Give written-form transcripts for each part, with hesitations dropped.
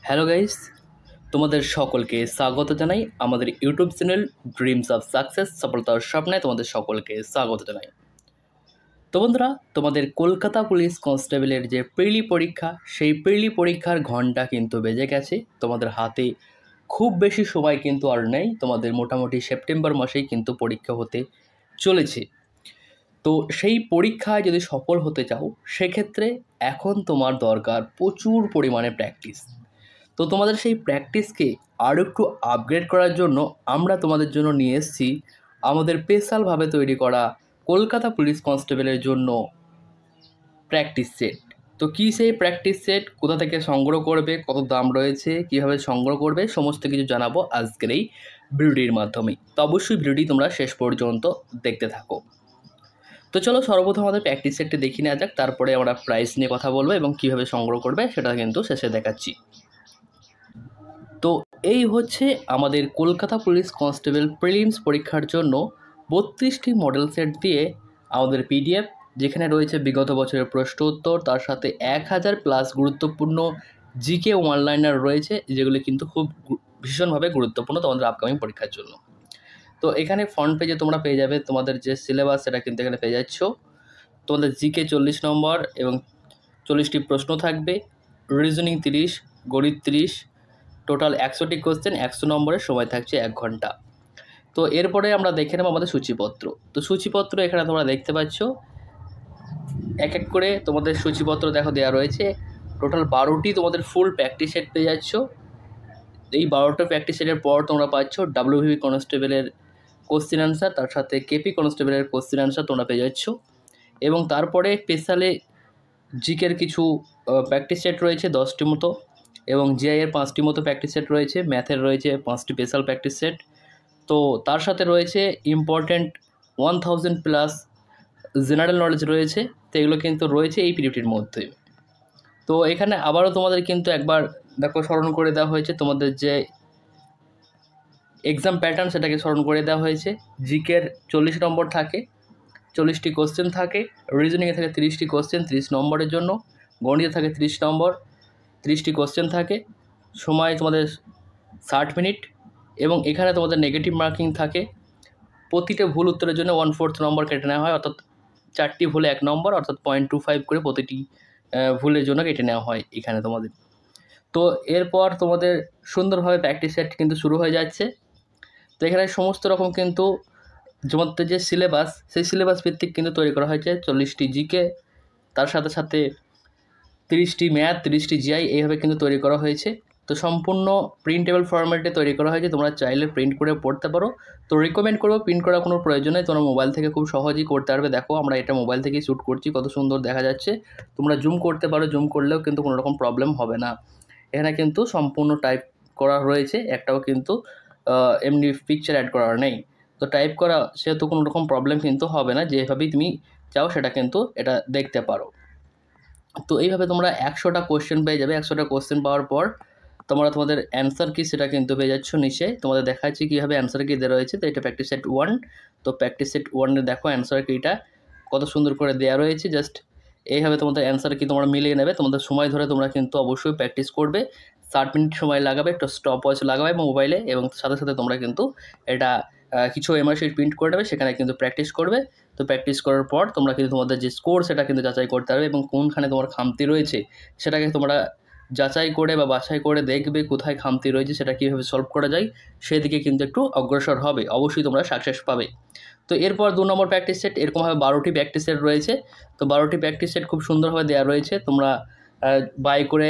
Hello guys, তোমাদের সকলকে স্বাগত জানাই আমাদের YouTube channel dreams of success, সফলতার স্বপ্নে তোমাদের সকলকে স্বাগত জানাই। তো বন্ধুরা, তোমাদের কলকাতা পুলিশ কনস্টেবলের যে প্রিলি পরীক্ষা, সেই প্রিলি পরীক্ষার ঘন্টা কিন্তু বেজে গেছে। তোমাদের হাতে খুব বেশি সময় কিন্তু আর নেই। তোমাদের মোটামুটি সেপ্টেম্বর মাসেই কিন্তু পরীক্ষা হতে চলেছে। তো সেই পরীক্ষায় যদি সফল হতে চাও, সেক্ষেত্রে এখন তোমার দরকার প্রচুর পরিমাণে প্র্যাকটিস। তো তোমাদের সেই প্র্যাকটিসকে আরও একটু আপগ্রেড করার জন্য আমরা তোমাদের জন্য নিয়ে এসেছি আমাদের স্পেশালভাবে তৈরি করা কলকাতা পুলিশ কনস্টেবলের জন্য প্র্যাকটিস সেট। তো কী সেই প্র্যাকটিস সেট, কোথা থেকে সংগ্রহ করবে, কত দাম রয়েছে, কীভাবে সংগ্রহ করবে, সমস্ত কিছু জানাবো আজকের এই ভিডিওটির মাধ্যমে। তো অবশ্যই ভিডিওটি তোমরা শেষ পর্যন্ত দেখতে থাকো। তো চলো সর্বপ্রথম আমাদের প্র্যাকটিস সেটটি দেখে নেওয়া যাক, তারপরে আমরা প্রাইস নিয়ে কথা বলবো এবং কীভাবে সংগ্রহ করবে সেটা কিন্তু শেষে দেখাচ্ছি। তো এই হচ্ছে আমাদের কলকাতা পুলিশ কনস্টেবল প্রিলিমস পরীক্ষার জন্য 32টি মডেল সেট দিয়ে আমাদের পিডিএফ, যেখানে রয়েছে বিগত বছরের প্রশ্ন উত্তর, তার সাথে 1000+ গুরুত্বপূর্ণ জিকে ওয়ানলাইনার রয়েছে, যেগুলি কিন্তু খুব ভীষণভাবে গুরুত্বপূর্ণ তোমাদের আপকামিং পরীক্ষার জন্য। তো এখানে ফ্রন্ট পেজে তোমরা পেয়ে যাবে তোমাদের যে সিলেবাস, সেটা কিন্তু এখানে পেয়ে যাচ্ছ। তোমাদের জিকে 40 নম্বর এবং 40টি প্রশ্ন থাকবে, রিজনিং 30, গণিত 30, টোটাল 100টি কোশ্চেন, 100 নম্বরের সময় থাকছে 1 ঘন্টা। তো এরপরে আমরা দেখে নেব আমাদের সূচিপত্র। তো সূচিপত্র এখানে তোমরা দেখতে পাচ্ছ, এক এক করে তোমাদের সূচিপত্র দেখো দেওয়া রয়েছে। টোটাল 12টি তোমাদের ফুল প্র্যাকটিস সেট পেয়ে যাচ্ছ। এই 12টা প্র্যাকটিস সেটের পর তোমরা পাচ্ছ ডাব্লিউবিপি কনস্টেবলের কোশ্চেন অ্যান্সার, তার সাথে কেপি কনস্টেবলের কোশ্চেন অ্যান্সার তোমরা পেয়ে যাচ্ছ। এবং তারপরে স্পেশালে জিকের কিছু প্র্যাকটিস সেট রয়েছে 10টি মতো, এবং জিআইয়ের 5টি মতো প্র্যাকটিস সেট রয়েছে, ম্যাথের রয়েছে 5টি স্পেশাল প্র্যাকটিস সেট। তো তার সাথে রয়েছে ইম্পর্ট্যান্ট 1000+ জেনারেল নলেজ রয়েছে। তো এগুলো কিন্তু রয়েছে এই পিডিএফটির মধ্যে। তো এখানে আবারও তোমাদের কিন্তু একবার দেখো স্মরণ করে দেওয়া হয়েছে তোমাদের যে এক্সাম প্যাটার্ন, সেটাকে স্মরণ করে দেওয়া হয়েছে। জিকের 40 নম্বর থাকে, 40টি কোশ্চেন থাকে, রিজনিংয়ে থাকে 30টি কোশ্চেন 30 নম্বরের জন্য, গণিতে থাকে 30 নম্বর, 30টি কোশ্চেন থাকে, সময় তোমাদের 60 মিনিট, এবং এখানে তোমাদের নেগেটিভ মার্কিং থাকে। প্রতিটা ভুল উত্তরের জন্য 1/4 নম্বর কেটে নেওয়া হয়, অর্থাৎ 4টি ভুলে 1 নম্বর, অর্থাৎ 0.25 করে প্রতিটি ভুলের জন্য কেটে নেওয়া হয় এখানে তোমাদের। তো এরপর তোমাদের সুন্দরভাবে প্র্যাকটিস সেট কিন্তু শুরু হয়ে যাচ্ছে। তো এখানে সমস্ত রকম কিন্তু তোমাদের যে সিলেবাস, সেই সিলেবাস ভিত্তিক কিন্তু তৈরি করা হয়েছে। 40টি জিকে, তার সাথে সাথে 30টি ম্যাথ, 30টি জিআই, এইভাবে কিন্তু তৈরি করা হয়েছে। তো সম্পূর্ণ প্রিন্টেবল ফরম্যাটে তৈরি করা হয়েছে, তোমরা চাইলে প্রিন্ট করে পড়তে পারো। তো রিকমেন্ড করবো প্রিন্ট করার কোনো প্রয়োজন নেই, তোমরা মোবাইল থেকে খুব সহজেই করতে পারবে। দেখো আমরা এটা মোবাইল থেকেই শ্যুট করছি, কত সুন্দর দেখা যাচ্ছে। তোমরা জুম করতে পারো, জুম করলেও কিন্তু কোনো রকম প্রবলেম হবে না। এখানে কিন্তু সম্পূর্ণ টাইপ করা রয়েছে, একটাও কিন্তু এমনি পিকচার অ্যাড করা নেই। তো টাইপ করা সেহেতু কোনো রকম প্রবলেম কিন্তু হবে না, যেভাবেই তুমি চাও সেটা কিন্তু এটা দেখতে পারো। তো এইভাবে তোমরা 100টা কোশ্চেন পেয়ে যাবে। 100টা কোশ্চেন পাওয়ার পর তোমরা তোমাদের অ্যান্সার কি সেটা কিন্তু পেয়ে যাচ্ছ নিচে। তোমাদের দেখাচ্ছি কীভাবে অ্যান্সার কি দেওয়া রয়েছে। তো এটা প্র্যাকটিস সেট 1। তো প্র্যাকটিস সেট 1-এ দেখো অ্যান্সার কিটা কত সুন্দর করে দেওয়া রয়েছে। জাস্ট এইভাবে তোমাদের অ্যান্সার কি তোমরা মিলিয়ে নেবে। তোমাদের সময় ধরে তোমরা কিন্তু অবশ্যই প্র্যাকটিস করবে, 60 মিনিট সময় লাগাবে, একটা স্টপ ওয়াচ লাগাবে মোবাইলে, এবং সাথে সাথে তোমরা কিন্তু এটা কিছু এমআর শিট প্রিন্ট করে নেবে, সেখানে কিন্তু প্র্যাকটিস করবে। তো প্র্যাকটিস করার পর তোমরা কিন্তু তোমাদের যে স্কোর সেটা কিন্তু যাচাই করতে পারবে, এবং কোনখানে তোমার খামতি রয়েছে সেটাকে তোমরা যাচাই করে বা বাছাই করে দেখবে কোথায় খামতি রয়েছে, সেটা কীভাবে সলভ করা যায় সেদিকে কিন্তু একটু অগ্রসর হবে, অবশ্যই তোমরা সাকসেস পাবে। তো এরপর 2 নম্বর প্র্যাকটিস সেট, এরকমভাবে 12টি প্র্যাকটিস সেট রয়েছে। তো 12টি প্র্যাকটিস সেট খুব সুন্দরভাবে দেওয়া রয়েছে, তোমরা বাই করে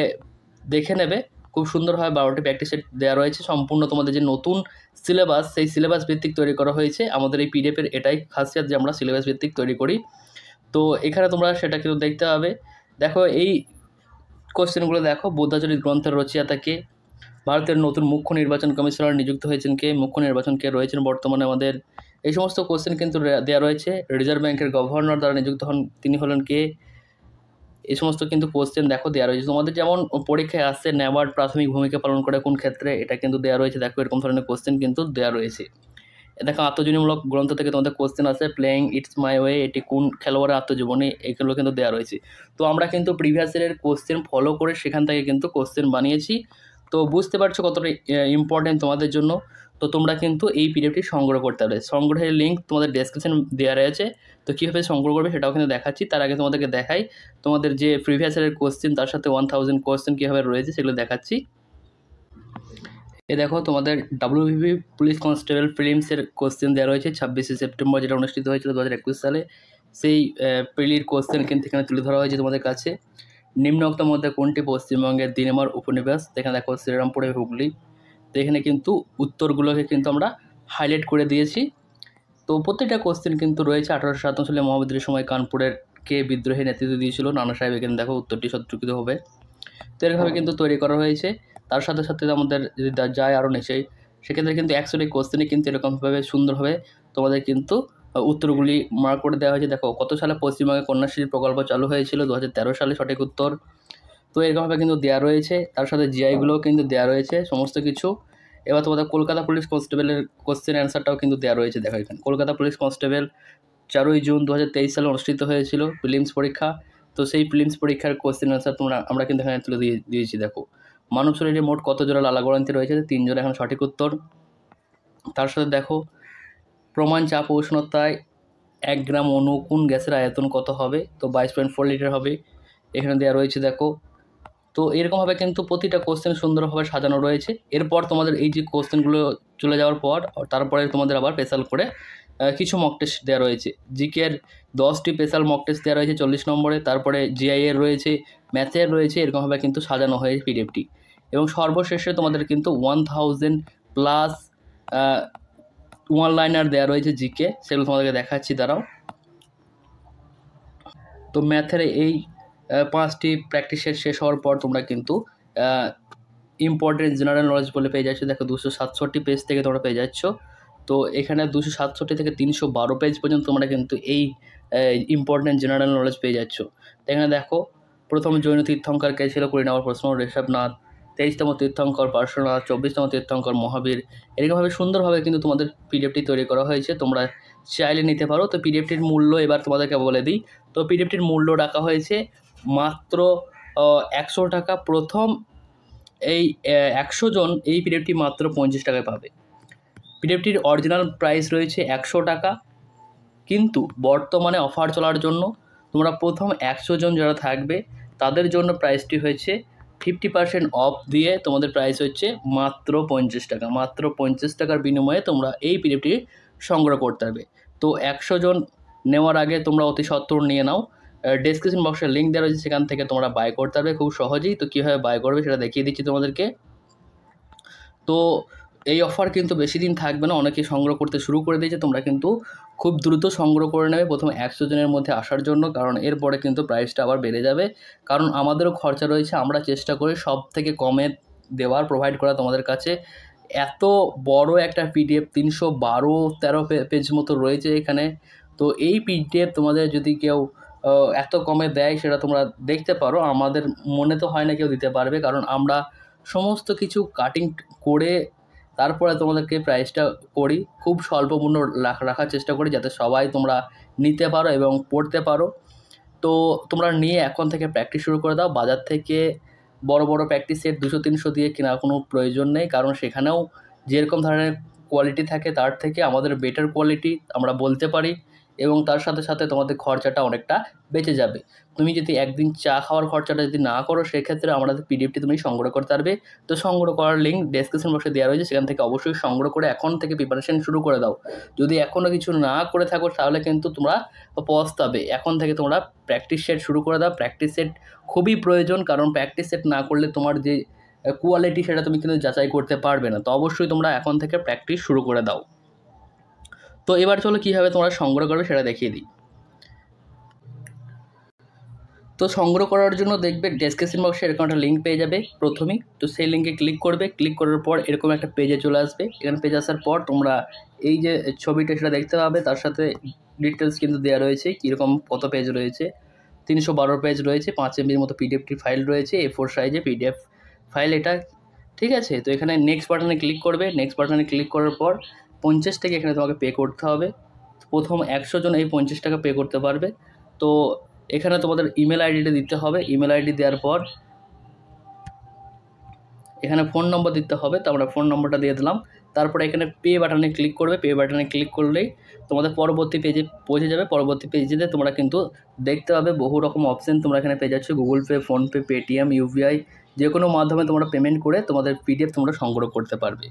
দেখে নেবে। খুব সুন্দরভাবে 12টি প্র্যাকটিস সেট দেওয়া রয়েছে। সম্পূর্ণ তোমাদের যে নতুন সিলেবাস, সেই সিলেবাস ভিত্তিক তৈরি করা হয়েছে। আমাদের এই পিডিএফের এটাই খাসিয়াত যে আমরা সিলেবাস ভিত্তিক তৈরি করি। তো এখানে তোমরা সেটা কিন্তু দেখতে হবে। দেখো এই কোশ্চেনগুলো দেখো, বুদ্ধাচরিত গ্রন্থের রচয়িতা কে, ভারতের নতুন মুখ্য নির্বাচন কমিশনার নিযুক্ত হয়েছেন কে, মুখ্য নির্বাচন কে রয়েছেন বর্তমানে আমাদের, এই সমস্ত কোশ্চেন কিন্তু দেওয়া রয়েছে। রিজার্ভ ব্যাংকের গভর্নর দ্বারা নিযুক্ত হন, তিনি হলেন কে, এই সমস্ত কিন্তু কোশ্চেন দেখো দেওয়া রয়েছে। তোমাদের যেমন পরীক্ষায় আসছে ন্যাবার্ড প্রাথমিক ভূমিকা পালন করে কোন ক্ষেত্রে, এটা কিন্তু দেওয়া রয়েছে। দেখো এরকম ধরনের কোশ্চেন কিন্তু দেওয়া রয়েছে। দেখো আত্মজীবনীমূলক গ্রন্থ থেকে তোমাদের কোশ্চেন আছে, প্লেয়িং ইটস মাই ওয়ে, এটি কোন খেলোয়াড়ের আত্মজীবনী, এগুলো কিন্তু দেওয়া রয়েছে। তো আমরা কিন্তু প্রিভিয়াস ইয়ারের কোশ্চেন ফলো করে সেখান থেকে কিন্তু কোশ্চেন বানিয়েছি। তো বুঝতে পারছো কতটা ইম্পর্টেন্ট তোমাদের জন্য। তো তোমরা কিন্তু এই পিডিএফটি সংগ্রহ করতে পারবে। সংগ্রহের লিঙ্ক তোমাদের ডেসক্রিপশন দেওয়া রয়েছে। তো কীভাবে সংগ্রহ করবে সেটাও কিন্তু দেখাচ্ছি। তার আগে তোমাদেরকে দেখাই তোমাদের যে প্রিভিয়াস ইয়ারের কোশ্চেন তার সাথে 1000 কোশ্চেন কীভাবে রয়েছে সেগুলো দেখাচ্ছি। দেখো তোমাদের WBP পুলিশ কনস্টেবল প্রিলিমসের কোশ্চেন দেওয়া রয়েছে 26শে সেপ্টেম্বর, যেটা অনুষ্ঠিত হয়েছিল 2021 সালে। সেই প্রিলির কোশ্চেন কিন্তু এখানে তুলে ধরা হয়েছে তোমাদের কাছে। নিম্নোক্তর মধ্যে কোনটি পশ্চিমবঙ্গের দিনমর উপনিবেশ? এখানে দেখো শ্রীরামপুরে হুগলি। তো এখানে কিন্তু উত্তরগুলোকে কিন্তু আমরা হাইলাইট করে দিয়েছি। তো প্রত্যেকটা কোশ্চেন কিন্তু রয়েছে। 1857 সালে মহাবিদ্রোহের সময় কানপুরের কে বিদ্রোহে নেতৃত্ব দিয়েছিল? নানা সাহেব। এখানে দেখো উত্তরটি সত্যায়িত হবে। তো এরকমভাবে কিন্তু তৈরি করা হয়েছে। তার সাথে সাথে আমাদের যদি যায় আরও নিচেই, সেক্ষেত্রে কিন্তু 100টি কোশ্চেনে কিন্তু এরকমভাবে সুন্দরভাবে তোমাদের কিন্তু উত্তরগুলি মার্ক করে দেওয়া হয়েছে। দেখো কত সালে পশ্চিমবঙ্গে কন্যাশ্রী প্রকল্প চালু হয়েছিল? 2013 সালে সঠিক উত্তর। তো এরকমভাবে কিন্তু দেওয়া রয়েছে। তার সাথে জিআইগুলোও কিন্তু দেওয়া রয়েছে সমস্ত কিছু। এবার তোমাদের কলকাতা পুলিশ কনস্টেবলের কোশ্চেন অ্যান্সারটাও কিন্তু দেওয়া রয়েছে। দেখো এখানে কলকাতা পুলিশ কনস্টেবল 4ই জুন 2023 সালে অনুষ্ঠিত হয়েছিল প্রিলিমস পরীক্ষা। তো সেই প্রিলিমস পরীক্ষার কোশ্চেন অ্যান্সার আমরা কিন্তু এখানে তুলে দিয়েছি। দেখো মানব শরীরে মোট কত জোড়া লালাগ্রন্থি রয়েছে? 3 জোড়া এখানে সঠিক উত্তর। তার সাথে দেখো প্রমাণ চাপ ও উষ্ণতায় 1 গ্রাম অণু কোন গ্যাসের আয়তন কত হবে? তো 22.4 লিটার হবে। এখানে দেওয়া রয়েছে দেখো। তো এরকমভাবে কিন্তু প্রতিটা কোশ্চেন সুন্দরভাবে সাজানো রয়েছে। এরপর তোমাদের এই যে কোশ্চেনগুলো চলে যাওয়ার পর তারপরে তোমাদের আবার স্পেশাল করে কিছু মক টেস্ট দেওয়া রয়েছে। জিকের 10টি স্পেশাল মক টেস্ট দেওয়া রয়েছে 40 নম্বরে। তারপরে জিআই এর রয়েছে, ম্যাথের রয়েছে। এরকমভাবে কিন্তু সাজানো হয়েছে পিডিএফটি। এবং সর্বশেষে তোমাদের কিন্তু 1000 প্লাস ওয়ান লাইনার দেওয়া রয়েছে জিকে, সেগুলো তোমাদেরকে দেখাচ্ছি দাঁড়াও। তো ম্যাথের এই 5টি প্র্যাকটিস সেট শেষ হওয়ার পর তোমরা কিন্তু ইম্পর্টেন্ট জেনারেল নলেজ বলে পেয়ে যাচ্ছ। দেখো 267 পেজ থেকে তোমরা পেয়ে যাচ্ছ। তো এখানে 267 থেকে 312 পেজ পর্যন্ত তোমরা কিন্তু এই ইম্পর্টেন্ট জেনারেল নলেজ পেয়ে যাচ্ছ। তো এখানে দেখো প্রথম জৈন তীর্থঙ্কর কে ছিল? 20 নম্বর প্রশ্ন ঋষভনাথ। 23তম তীর্থঙ্কর পার্শ্বনাথ। 24তম তীর্থঙ্কর মহাবীর। এরকমভাবে সুন্দরভাবে কিন্তু তোমাদের পিডিএফটি তৈরি করা হয়েছে, তোমরা চাইলে নিতে পারো। তো পিডিএফটির মূল্য এবার তোমাদেরকে বলে দিই। তো পিডিএফটির মূল্য রাখা হয়েছে মাত্র 100 টাকা। প্রথম এই 100 জন এই পিডিএফটি মাত্র 50 টাকায় পাবে। পিডিএফটির অরিজিনাল প্রাইস রয়েছে 100 টাকা, কিন্তু বর্তমানে অফার চলার জন্য তোমরা প্রথম 100 জন যারা থাকবে তাদের জন্য প্রাইসটি হয়েছে 50% অফ দিয়ে তোমাদের প্রাইস হচ্ছে মাত্র 50 টাকা। মাত্র 50 টাকার বিনিময়ে তোমরা এই পিডিএফটি সংগ্রহ করতে পারবে। তো 100 জন নেওয়ার আগে তোমরা অতি সত্বর নিয়ে নাও। ডেসক্রিপশন বক্সের লিঙ্ক দেওয়া রয়েছে, সেখান থেকে তোমরা বাই করতে পারবে খুব সহজেই। তো কীভাবে বাই করবে সেটা দেখিয়ে দিচ্ছি তোমাদেরকে। তো এই অফার কিন্তু বেশি দিন থাকবে না, অনেকেই সংগ্রহ করতে শুরু করে দিয়েছে। তোমরা কিন্তু খুব দ্রুত সংগ্রহ করে নেবে প্রথম 100 জনের মধ্যে আসার জন্য, কারণ এরপরে কিন্তু প্রাইসটা আবার বেড়ে যাবে। কারণ আমাদেরও খরচা রয়েছে, আমরা চেষ্টা করি সব থেকে কমে দেওয়ার, প্রোভাইড করা তোমাদের কাছে। এত বড় একটা পিডিএফ 312-13 পেজ মতো রয়েছে এখানে। তো এই পিডিএফ তোমাদের যদি কেউ এত কমে দেয় সেটা তোমরা দেখতে পারো। আমাদের মনে তো হয় না কেউ দিতে পারবে, কারণ আমরা সমস্ত কিছু কাটিং করে তারপরে তোমাদেরকে প্রাইসটা করি। খুব স্বল্প মূল্য রাখার চেষ্টা করি যাতে সবাই তোমরা নিতে পারো এবং পড়তে পারো। তো তোমরা নিয়ে এখন থেকে প্র্যাকটিস শুরু করে দাও। বাজার থেকে বড় বড় প্র্যাকটিস সেট 200-300 দিয়ে কেনার কোনো প্রয়োজন নেই, কারণ সেখানেও যেরকম ধরনের কোয়ালিটি থাকে তার থেকে আমাদের বেটার কোয়ালিটি আমরা বলতে পারি। এবং তার সাথে সাথে তোমাদের খরচাটা অনেকটা বেঁচে যাবে। তুমি যদি একদিন চা খাওয়ার খরচাটা যদি না করো, সেক্ষেত্রে আমাদের পিডিএফটি তুমি সংগ্রহ করতে পারবে। তো সংগ্রহ করার লিঙ্ক ডেসক্রিপশন বক্সে দেওয়া রয়েছে, সেখান থেকে অবশ্যই সংগ্রহ করে এখন থেকে প্রিপারেশন শুরু করে দাও। যদি এখনও কিছু না করে থাকো তাহলে কিন্তু তোমরা পস্তাবে। এখন থেকে তোমরা প্র্যাকটিস সেট শুরু করে দাও। প্র্যাকটিস সেট খুবই প্রয়োজন, কারণ প্র্যাকটিস সেট না করলে তোমার যে কোয়ালিটি সেটা তুমি কিন্তু যাচাই করতে পারবে না। তো অবশ্যই তোমরা এখন থেকে প্র্যাকটিস শুরু করে দাও। তো এবার চলো কীভাবে তোমরা সংগ্রহ করবে সেটা দেখিয়ে দিই। তো সংগ্রহ করার জন্য দেখবে ডেসক্রিপশন বক্সে এরকম একটা লিঙ্ক পেয়ে যাবে প্রথমেই। তো সেই লিঙ্কে ক্লিক করবে। ক্লিক করার পর এরকম একটা পেজে চলে আসবে। এখানে পেজে আসার পর তোমরা এই যে ছবিটা সেটা দেখতে পাবে, তার সাথে ডিটেলস কিন্তু দেওয়া রয়েছে কীরকম কত পেজ রয়েছে। 312 পেজ রয়েছে, 5 MBর মতো পিডিএফটি ফাইল রয়েছে, A4 সাইজে পিডিএফ ফাইল এটা, ঠিক আছে। তো এখানে নেক্সট বাটনে ক্লিক করবে। নেক্সট বাটনে ক্লিক করার পর 50 টাকা এখানে তোমাকে পে করতে হবে। প্রথম 100 জন এই 50 টাকা পে করতে পারবে। তো এখানে তোমাদের ইমেল আইডিটা দিতে হবে। ইমেল আইডি দেওয়ার পর এখানে ফোন নম্বর দিতে হবে, তো আমরা ফোন নম্বরটা দিয়ে দিলাম। তারপরে এখানে পে বাটনে ক্লিক করবে, পে বাটনে ক্লিক করলেই তোমাদের পরবর্তী পেজে পৌঁছে যাবে। পরবর্তী পেজেতে তোমরা কিন্তু দেখতে পাবে বহু রকম অপশান তোমরা এখানে পেয়ে যাচ্ছ, Google pay, PhonePe, Paytm, UPI, যে কোনো মাধ্যমে তোমরা পেমেন্ট করে তোমাদের পিডিএফ তোমরা সংগ্রহ করতে পারবে।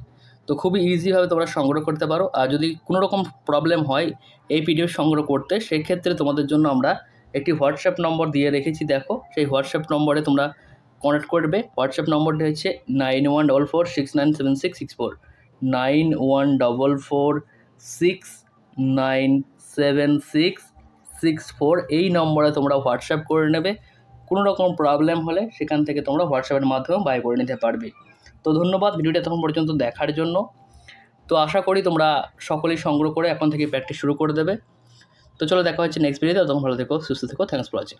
তো খুবই ইজিভাবে তোমরা সংগ্রহ করতে পারো। আর যদি কোনো রকম প্রবলেম হয় এই পিডিএফ সংগ্রহ করতে, সেক্ষেত্রে তোমাদের জন্য আমরা একটি হোয়াটসঅ্যাপ নম্বর দিয়ে রেখেছি, দেখো সেই হোয়াটসঅ্যাপ নম্বরে তোমরা কন্ট্যাক্ট করবে। হোয়াটসঅ্যাপ নম্বরটি হচ্ছে 9144697664, 9144697664। এই নম্বরে তোমরা হোয়াটসঅ্যাপ করে নেবে। কোনো রকম প্রবলেম হলে সেখান থেকে তোমরা হোয়াটসঅ্যাপের মাধ্যমে বাই করে নিতে পারবে। তো ধন্যবাদ ভিডিওটা তখন পর্যন্ত দেখার জন্য। তো আশা করি তোমরা সকলেই সংগ্রহ করে এখন থেকে প্র্যাকটিস শুরু করে দেবে। তো চলো দেখা হচ্ছে নেক্সট ভিডিওতে। তখন ভালো থেকো, সুস্থ থেকো। Thanks for watching.